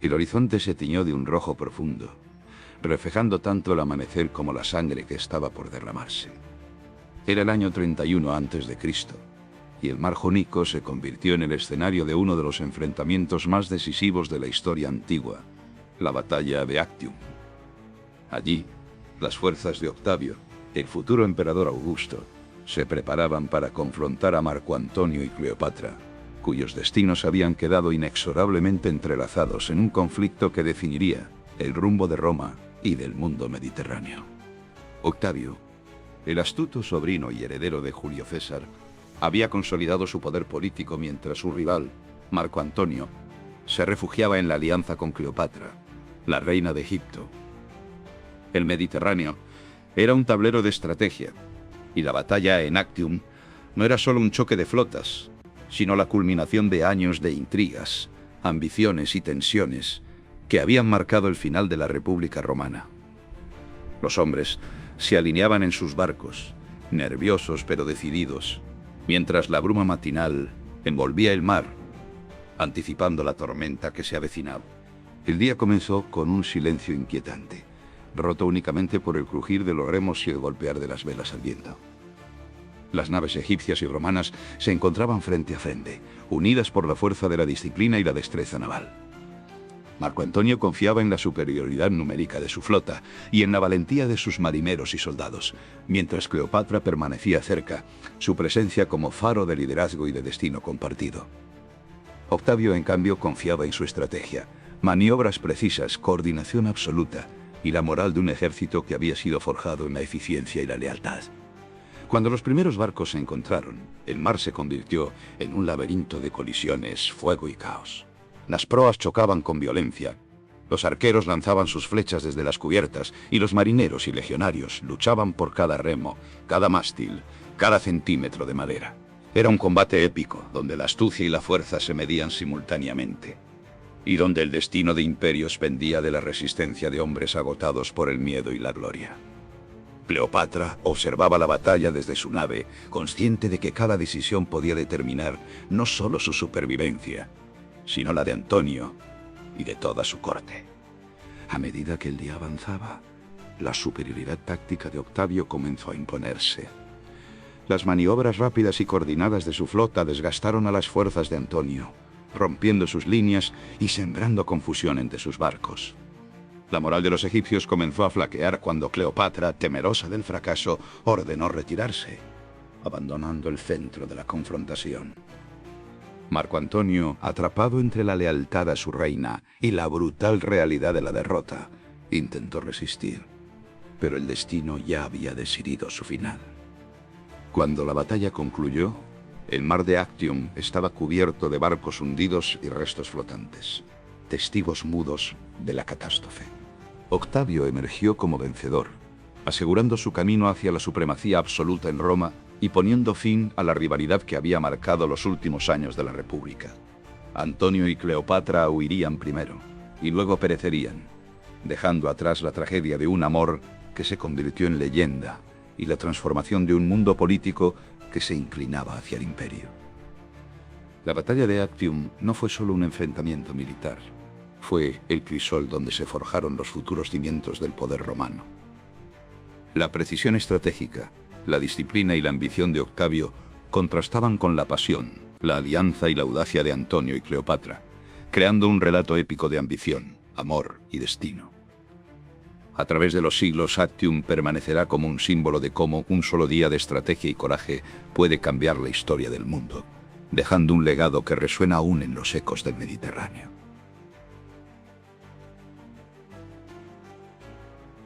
El horizonte se tiñó de un rojo profundo, reflejando tanto el amanecer como la sangre que estaba por derramarse. Era el año 31 a.C., y el mar Jónico se convirtió en el escenario de uno de los enfrentamientos más decisivos de la historia antigua, la batalla de Actium. Allí, las fuerzas de Octavio, el futuro emperador Augusto, se preparaban para confrontar a Marco Antonio y Cleopatra, cuyos destinos habían quedado inexorablemente entrelazados en un conflicto que definiría el rumbo de Roma y del mundo mediterráneo. Octavio, el astuto sobrino y heredero de Julio César, había consolidado su poder político mientras su rival, Marco Antonio, se refugiaba en la alianza con Cleopatra, la reina de Egipto. El Mediterráneo era un tablero de estrategia, y la batalla en Actium no era solo un choque de flotas, sino la culminación de años de intrigas, ambiciones y tensiones que habían marcado el final de la República Romana. Los hombres se alineaban en sus barcos, nerviosos pero decididos, mientras la bruma matinal envolvía el mar, anticipando la tormenta que se avecinaba. El día comenzó con un silencio inquietante, roto únicamente por el crujir de los remos y el golpear de las velas al viento. Las naves egipcias y romanas se encontraban frente a frente, unidas por la fuerza de la disciplina y la destreza naval. Marco Antonio confiaba en la superioridad numérica de su flota y en la valentía de sus marineros y soldados, mientras Cleopatra permanecía cerca, su presencia como faro de liderazgo y de destino compartido. Octavio, en cambio, confiaba en su estrategia, maniobras precisas, coordinación absoluta y la moral de un ejército que había sido forjado en la eficiencia y la lealtad. Cuando los primeros barcos se encontraron, el mar se convirtió en un laberinto de colisiones, fuego y caos. Las proas chocaban con violencia, los arqueros lanzaban sus flechas desde las cubiertas y los marineros y legionarios luchaban por cada remo, cada mástil, cada centímetro de madera. Era un combate épico, donde la astucia y la fuerza se medían simultáneamente, y donde el destino de imperios pendía de la resistencia de hombres agotados por el miedo y la gloria. Cleopatra observaba la batalla desde su nave, consciente de que cada decisión podía determinar no solo su supervivencia, sino la de Antonio y de toda su corte. A medida que el día avanzaba, la superioridad táctica de Octavio comenzó a imponerse. Las maniobras rápidas y coordinadas de su flota desgastaron a las fuerzas de Antonio, rompiendo sus líneas y sembrando confusión entre sus barcos. La moral de los egipcios comenzó a flaquear cuando Cleopatra, temerosa del fracaso, ordenó retirarse, abandonando el centro de la confrontación. Marco Antonio, atrapado entre la lealtad a su reina y la brutal realidad de la derrota, intentó resistir, pero el destino ya había decidido su final. Cuando la batalla concluyó, el mar de Actium estaba cubierto de barcos hundidos y restos flotantes, testigos mudos de la catástrofe. Octavio emergió como vencedor, asegurando su camino hacia la supremacía absoluta en Roma y poniendo fin a la rivalidad que había marcado los últimos años de la República. Antonio y Cleopatra huirían primero, y luego perecerían, dejando atrás la tragedia de un amor que se convirtió en leyenda y la transformación de un mundo político que se inclinaba hacia el imperio. La batalla de Actium no fue solo un enfrentamiento militar, fue el crisol donde se forjaron los futuros cimientos del poder romano. La precisión estratégica, la disciplina y la ambición de Octavio contrastaban con la pasión, la alianza y la audacia de Antonio y Cleopatra, creando un relato épico de ambición, amor y destino. A través de los siglos, Actium permanecerá como un símbolo de cómo un solo día de estrategia y coraje puede cambiar la historia del mundo, dejando un legado que resuena aún en los ecos del Mediterráneo.